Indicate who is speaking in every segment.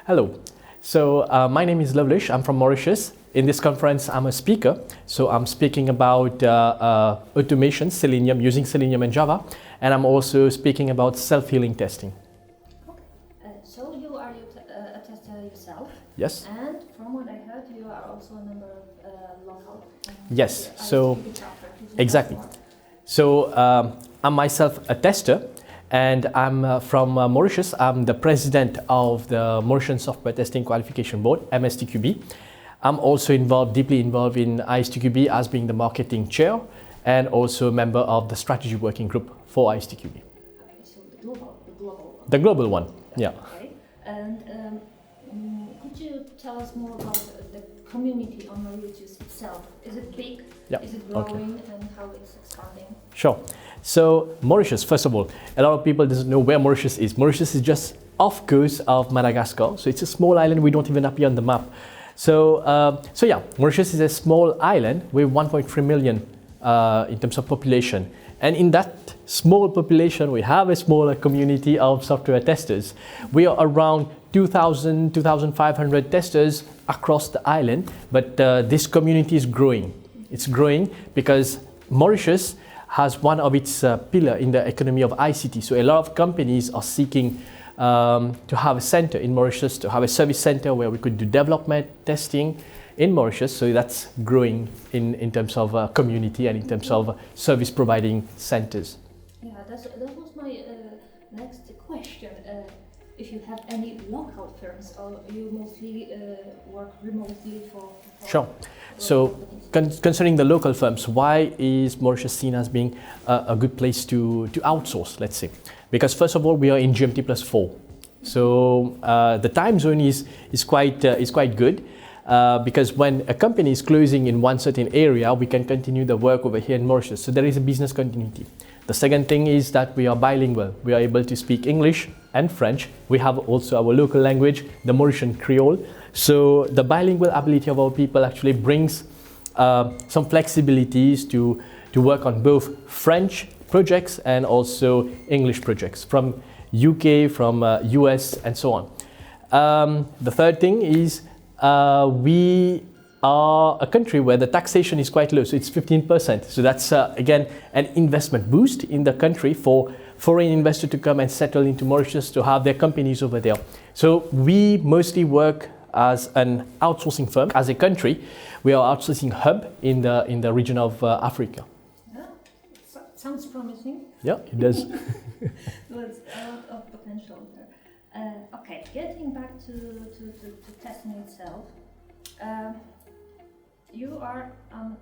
Speaker 1: Hello. So my name is Lovelesh. I'm from Mauritius. In this conference, I'm a speaker. So I'm speaking about automation, Selenium, using Selenium and Java. And I'm also speaking about self-healing testing.
Speaker 2: Okay. So you are a tester yourself?
Speaker 1: Yes.
Speaker 2: And from what I heard, you are also a member of local.
Speaker 1: Yes. So exactly. So I'm myself a tester. And I'm from Mauritius. I'm the president of the Mauritian Software Testing Qualification Board, MSTQB. I'm also deeply involved in ISTQB as being the marketing chair and also a member of the strategy working group for ISTQB.
Speaker 2: Okay, so the global one.
Speaker 1: The global one, yeah.
Speaker 2: Okay, and could you tell us more about the community on Mauritius itself? Is it big?
Speaker 1: Yeah.
Speaker 2: Is it growing, and how it's expanding?
Speaker 1: Sure. So Mauritius, first of all, a lot of people doesn't know where Mauritius is. Mauritius is just off coast of Madagascar. So it's a small island. We don't even appear on the map. So yeah, Mauritius is a small island with 1.3 million in terms of population. And in that small population, we have a smaller community of software testers. We are around 2,000, 2,500 testers across the island, but this community is growing. It's growing because Mauritius has one of its pillar in the economy of ICT. So a lot of companies are seeking to have a center in Mauritius, to have a service center where we could do development, testing in Mauritius. So that's growing in terms of community and in terms of service providing centers.
Speaker 2: Yeah, that was my next question. If you have any local firms, or you mostly work remotely for
Speaker 1: Sure. So concerning the local firms, why is Mauritius seen as being a good place to outsource, let's say? Because first of all, we are in GMT +4. So the time zone is quite good because when a company is closing in one certain area, we can continue the work over here in Mauritius. So there is a business continuity. The second thing is that we are bilingual. We are able to speak English and French. We have also our local language, the Mauritian Creole. So the bilingual ability of our people actually brings some flexibilities to work on both French projects and also English projects from UK, from US and so on. The third thing is we are a country where the taxation is quite low, so it's 15%. So that's again an investment boost in the country for foreign investors to come and settle into Mauritius to have their companies over there. So we mostly work as an outsourcing firm. As a country, we are outsourcing hub in the region of Africa.
Speaker 2: Yeah, sounds promising.
Speaker 1: Yeah, it does.
Speaker 2: There's a lot of potential there. Okay, getting back to testing itself. You are an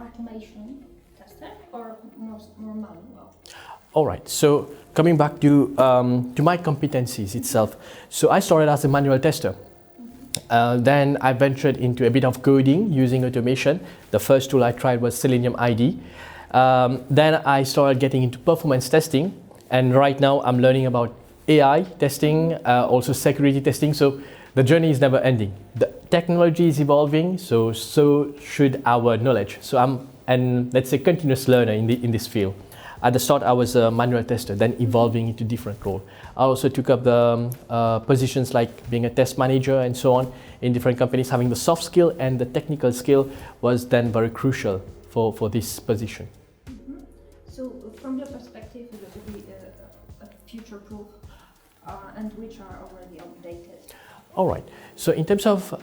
Speaker 2: automation tester or more manual?
Speaker 1: All right, so coming back to my competencies itself. So I started as a manual tester. Then I ventured into a bit of coding using automation. The first tool I tried was Selenium ID. Then I started getting into performance testing. And right now I'm learning about AI testing, also security testing. So the journey is never ending. The technology is evolving, so should our knowledge. So I'm let's say continuous learner in this field. At the start, I was a manual tester, then evolving into different roles. I also took up the positions like being a test manager and so on in different companies. Having the soft skill and the technical skill was then very crucial for this position.
Speaker 2: Mm-hmm. So from your perspective, it would be a future-proof and which are already updated?
Speaker 1: All right. So in terms of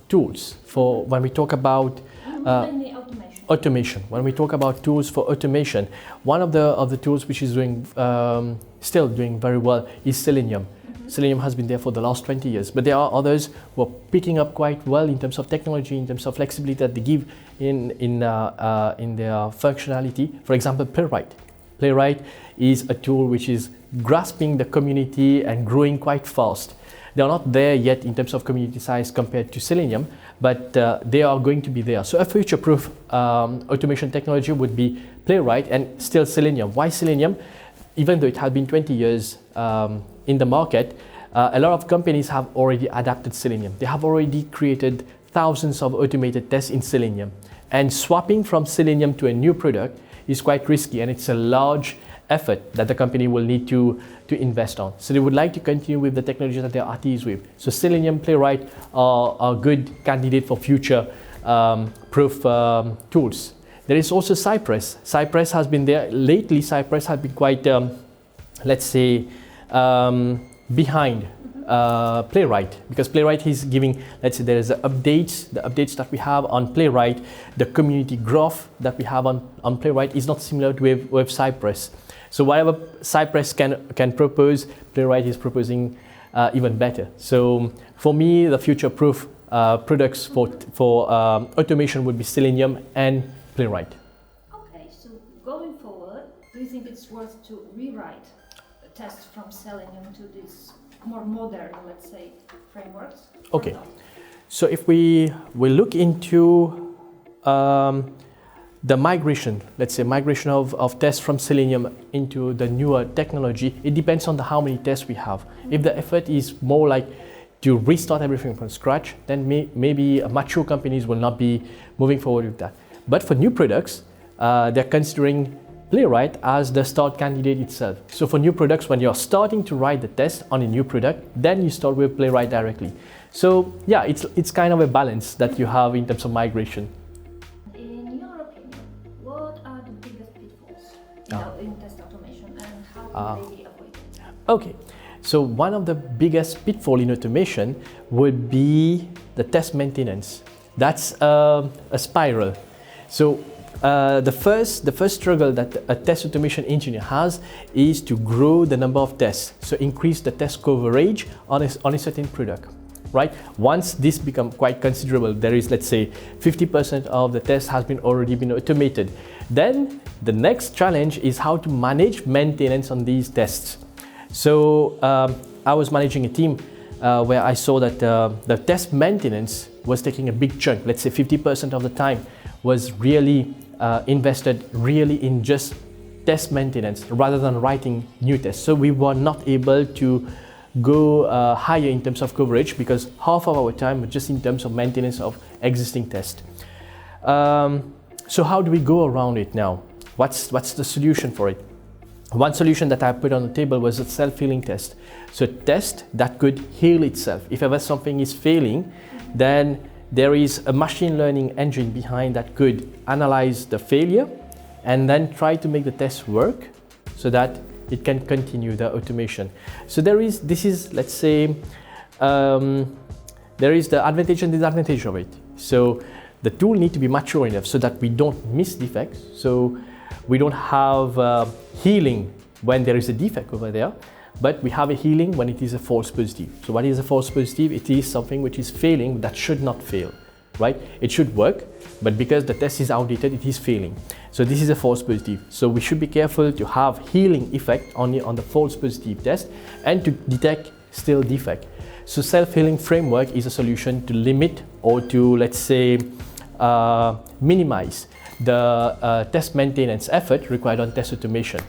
Speaker 1: tools, for when we talk about
Speaker 2: mainly automation.
Speaker 1: When we talk about tools for automation, one of the tools which is still doing very well is Selenium. Mm-hmm. Selenium has been there for the last 20 years, but there are others who are picking up quite well in terms of technology, in terms of flexibility that they give in their functionality. For example, Playwright. Playwright is a tool which is grasping the community and growing quite fast. They are not there yet in terms of community size compared to Selenium, but they are going to be there. So a future-proof automation technology would be Playwright and still Selenium. Why Selenium? Even though it has been 20 years in the market, a lot of companies have already adapted Selenium. They have already created thousands of automated tests in Selenium. And swapping from Selenium to a new product is quite risky, and it's a large effort that the company will need to invest on. So they would like to continue with the technology that they're at ease with. So Selenium, Playwright are a good candidate for future proof tools. There is also Cypress. Cypress has been there lately. Cypress has been quite, let's say, behind Playwright, because Playwright is giving, let's say, there is the updates that we have on Playwright, the community growth that we have on Playwright is not similar to with Cypress. So whatever Cypress can propose, Playwright is proposing even better. So for me, the future-proof products for automation would be Selenium and Playwright.
Speaker 2: Okay, so going forward, do you think it's worth to rewrite the tests from Selenium to these more modern, let's say, frameworks?
Speaker 1: Okay, so if we look into the migration, let's say migration of tests from Selenium into the newer technology, it depends on how many tests we have. If the effort is more like to restart everything from scratch, then maybe mature companies will not be moving forward with that. But for new products, they're considering Playwright as the start candidate itself. So for new products, when you're starting to write the test on a new product, then you start with Playwright directly. So yeah, it's kind of a balance that you have in terms of migration.
Speaker 2: In your opinion, what are the biggest pitfalls in test automation, and how can they be avoided?
Speaker 1: Okay, so one of the biggest pitfall in automation would be the test maintenance. That's a spiral. So the first struggle that a test automation engineer has is to grow the number of tests, so increase the test coverage on a certain product, right? Once this becomes quite considerable, there is, let's say, 50% of the tests has already been automated. Then the next challenge is how to manage maintenance on these tests. So I was managing a team where I saw that the test maintenance was taking a big chunk. Let's say 50% of the time was really invested in just test maintenance rather than writing new tests. So we were not able to go higher in terms of coverage because half of our time was just in terms of maintenance of existing tests. So how do we go around it now? What's the solution for it? One solution that I put on the table was a self-healing test. So a test that could heal itself. If ever something is failing, then there is a machine learning engine behind that could analyze the failure and then try to make the test work so that it can continue the automation. So there is the advantage and disadvantage of it. So the tool needs to be mature enough so that we don't miss defects. So we don't have healing when there is a defect over there, but we have a healing when it is a false positive. So what is a false positive? It is something which is failing that should not fail, right? It should work, but because the test is outdated, it is failing. So this is a false positive. So we should be careful to have healing effect on the false positive test and to detect still defect. So self-healing framework is a solution to limit or to, let's say, minimize the test maintenance effort required on test automation.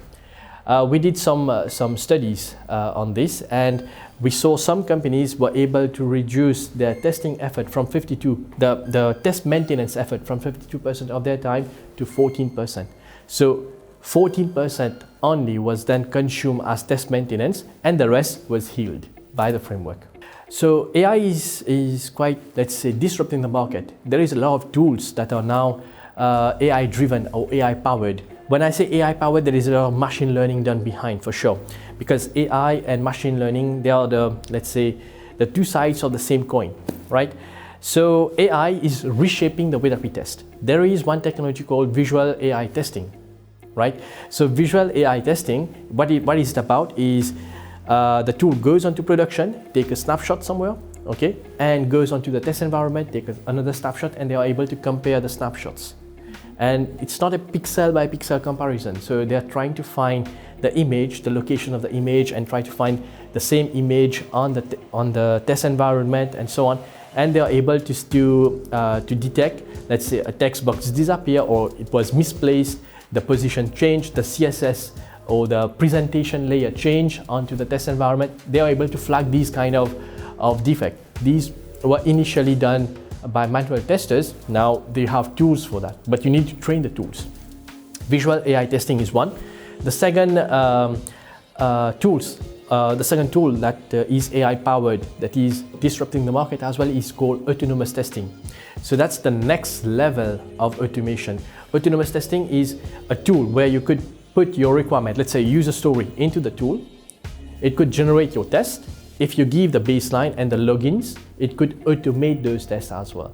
Speaker 1: We did some studies on this, and we saw some companies were able to reduce their testing effort from the test maintenance effort from 52% of their time to 14%. So 14% only was then consumed as test maintenance, and the rest was healed by the framework. So AI is quite, let's say, disrupting the market. There is a lot of tools that are now AI driven or AI powered. When I say AI powered, there is a lot of machine learning done behind for sure, because AI and machine learning, they are let's say, the two sides of the same coin, right? So AI is reshaping the way that we test. There is one technology called visual AI testing, right? So visual AI testing, what is it about is the tool goes onto production, take a snapshot somewhere, okay, and goes onto the test environment, take another snapshot, and they are able to compare the snapshots. And it's not a pixel by pixel comparison. So they're trying to find the image, the location of the image, and try to find the same image on the test environment and so on. And they are able to detect, let's say, a text box disappear or it was misplaced, the position changed, the CSS or the presentation layer change onto the test environment. They are able to flag these kind of defect. These were initially done by manual testers. Now they have tools for that, but you need to train the tools. Visual AI testing is one. the second the second tool that is AI powered, that is disrupting the market as well, is called autonomous testing. So that's the next level of automation. Autonomous testing is a tool where you could put your requirement, let's say user story, into the tool. It could generate your test. If you give the baseline and the logins, it could automate those tests as well.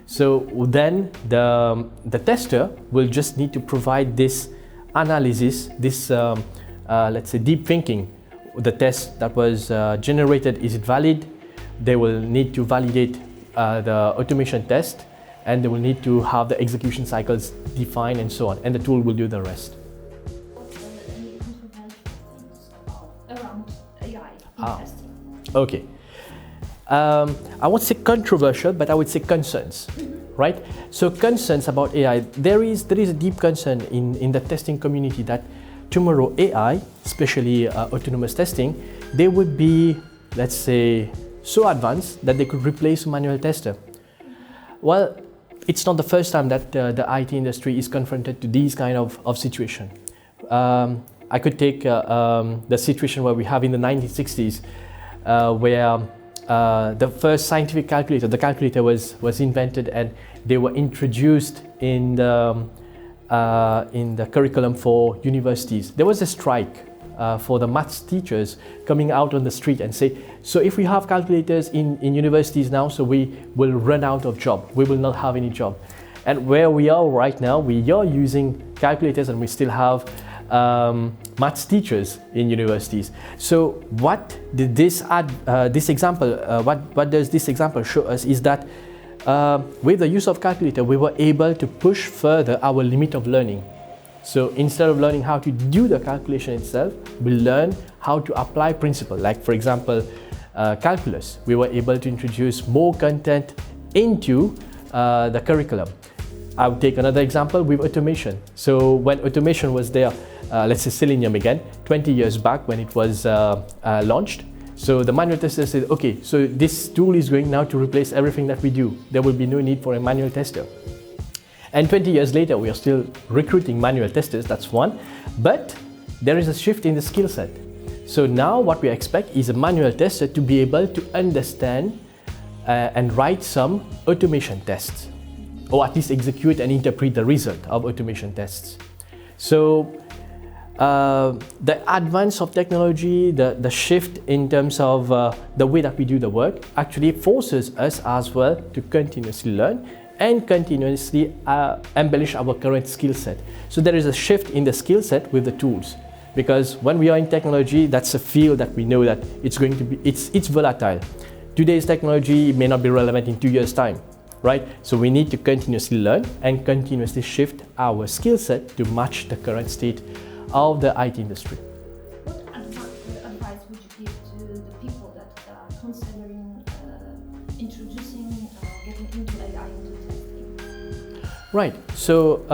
Speaker 1: So then the tester will just need to provide this analysis, this let's say deep thinking. The test that was generated, is it valid? They will need to validate the automation test, and they will need to have the execution cycles defined and so on, and the tool will do the rest.
Speaker 2: Any controversial things around AI in testing?
Speaker 1: Okay. I won't say controversial, but I would say concerns, right? So concerns about AI, there is a deep concern in the testing community that tomorrow AI, especially autonomous testing, they would be, let's say, so advanced that they could replace a manual tester. Well, it's not the first time that the IT industry is confronted to these kind of situation. I could take the situation where we have in the 1960s, where the first scientific calculator, the calculator was invented, and they were introduced in the curriculum for universities. There was a strike for the maths teachers coming out on the street and say, so if we have calculators in universities now, so we will run out of job, we will not have any job. And where we are right now, we are using calculators and we still have maths teachers in universities. So what did this example, what does this example show us is that with the use of calculator, we were able to push further our limit of learning. So instead of learning how to do the calculation itself, we learn how to apply principle. Like for example, calculus, we were able to introduce more content into the curriculum. I would take another example with automation. So when automation was there, let's say Selenium again, 20 years back when it was launched, so the manual tester said, okay, so this tool is going now to replace everything that we do. There will be no need for a manual tester. And 20 years later, we are still recruiting manual testers, that's one. But there is a shift in the skill set. So now what we expect is a manual tester to be able to understand and write some automation tests, or at least execute and interpret the result of automation tests. So the advance of technology, the shift in terms of the way that we do the work actually forces us as well to continuously learn and continuously embellish our current skill set. So there is a shift in the skill set with the tools, because when we are in technology, that's a field that we know that it's going to be, it's volatile. Today's technology may not be relevant in 2 years' time, right? So we need to continuously learn and continuously shift our skill set to match the current state of the IT industry.
Speaker 2: What advice would you give to the people that are considering introducing, getting into AI into testing?
Speaker 1: Right. So,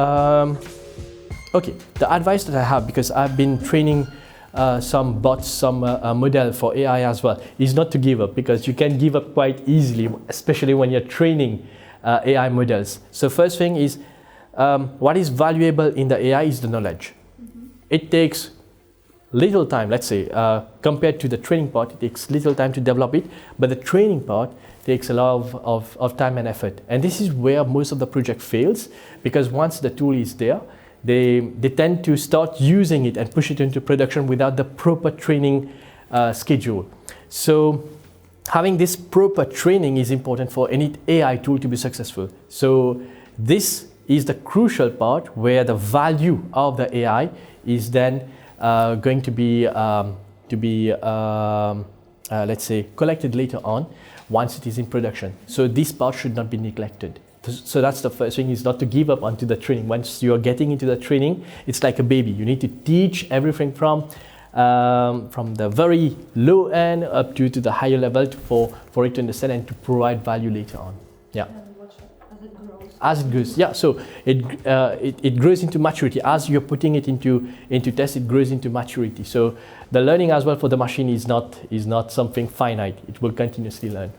Speaker 1: okay, the advice that I have, because I've been training some bots, some model for AI as well, is not to give up, because you can give up quite easily, especially when you're training AI models. So first thing is, what is valuable in the AI is the knowledge. It takes little time, let's say, compared to the training part, it takes little time to develop it, but the training part takes a lot of time and effort. And this is where most of the project fails, because once the tool is there, they tend to start using it and push it into production without the proper training schedule. So having this proper training is important for any AI tool to be successful. So this is the crucial part where the value of the AI is then going to be let's say collected later on once it is in production. So this part should not be neglected. So that's the first thing, is not to give up onto the training. Once you are getting into the training, it's like a baby. You need to teach everything from the very low end up to the higher level for it to understand and to provide value later on. Yeah. As it grows, yeah. So it grows into maturity as you're putting it into test. It grows into maturity. So the learning as well for the machine is not something finite. It will continuously learn.